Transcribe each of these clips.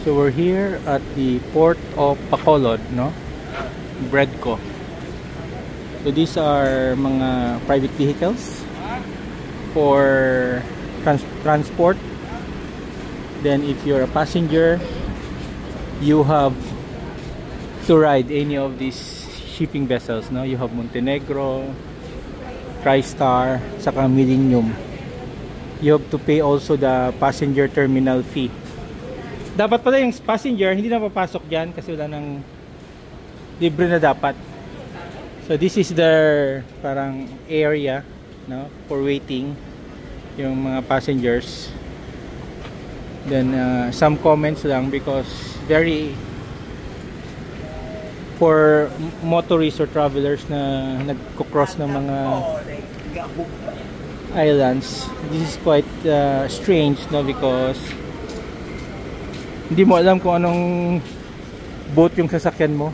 So we're here at the port of Bacolod, no? Bredco. So these are mga private vehicles for transport. Then if you're a passenger, you have to ride any of these shipping vessels, no? You have Montenegro, TriStar, saka Millennium. You have to pay also the passenger terminal fee. Dapat pala yung passenger hindi na papasok dyan kasi wala nang libre na dapat. So this is their parang area, no, for waiting yung mga passengers. Then some comments lang because very for motorists or travelers na nagko-cross ng mga islands, this is quite strange, no, because hindi mo alam kung anong boat yung sasakyan mo.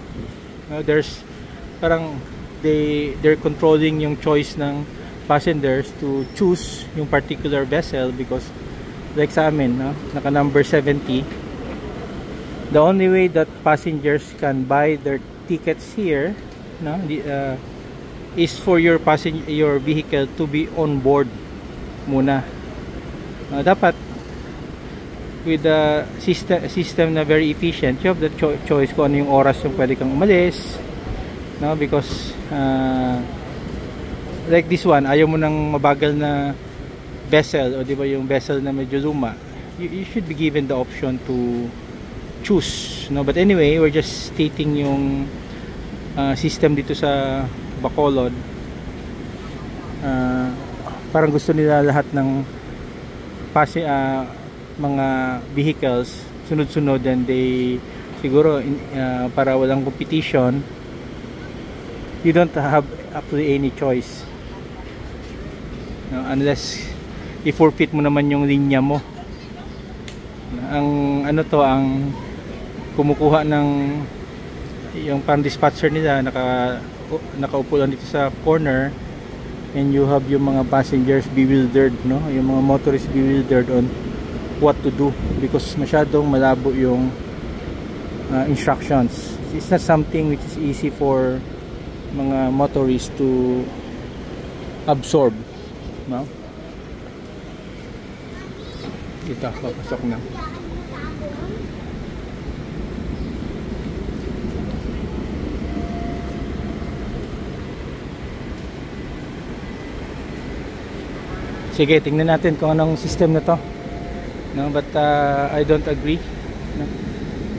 There's parang they're controlling yung choice ng passengers to choose yung particular vessel because like sa amin, no, naka number 70. The only way that passengers can buy their tickets here, no, is for your vehicle to be on board muna. Dapat with the system na very efficient, you have the choice kung ano yung oras yung pwede kang umalis, no, because like this one, ayaw mo ng mabagal na vessel, o di ba yung vessel na medyo luma, you should be given the option to choose, no. But anyway, we're just stating yung system dito sa Bacolod. Parang gusto nila lahat ng mga vehicles sunod-sunod, and they siguro para walang competition, you don't have actually any choice, no, unless i-forfeit mo naman yung linya mo. Ang ano to, ang kumukuha ng yung parang dispatcher nila, nakaupo lang dito sa corner, and you have yung mga passengers bewildered, no, yung mga motorists bewildered on what to do because masyadong malabo yung instructions. It's not something which is easy for mga motorists to absorb, no. Ito, papasok na. Sige, tingnan natin kung anong system na to, no, but I don't agree, no,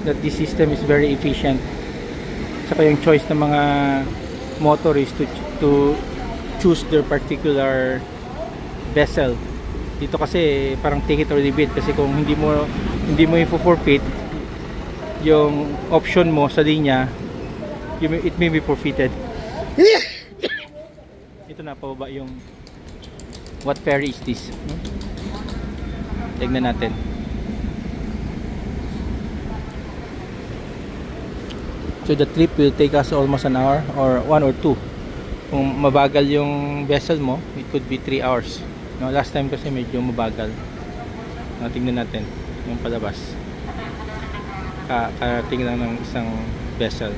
that this system is very efficient. Saka yung choice ng mga motorists to choose their particular vessel dito kasi parang take it or leave it, kasi kung hindi mo i-forfeit yung option mo sa linya, it may be forfeited. Ito na, pababa yung what ferry is this, no? Tignan natin. So the trip will take us almost an hour or 1 or 2. Kung mabagal yung vessel mo, it could be 3 hours, no? Last time kasi medyo mabagal. Tingnan natin yung palabas. Karating lang ng isang vessel.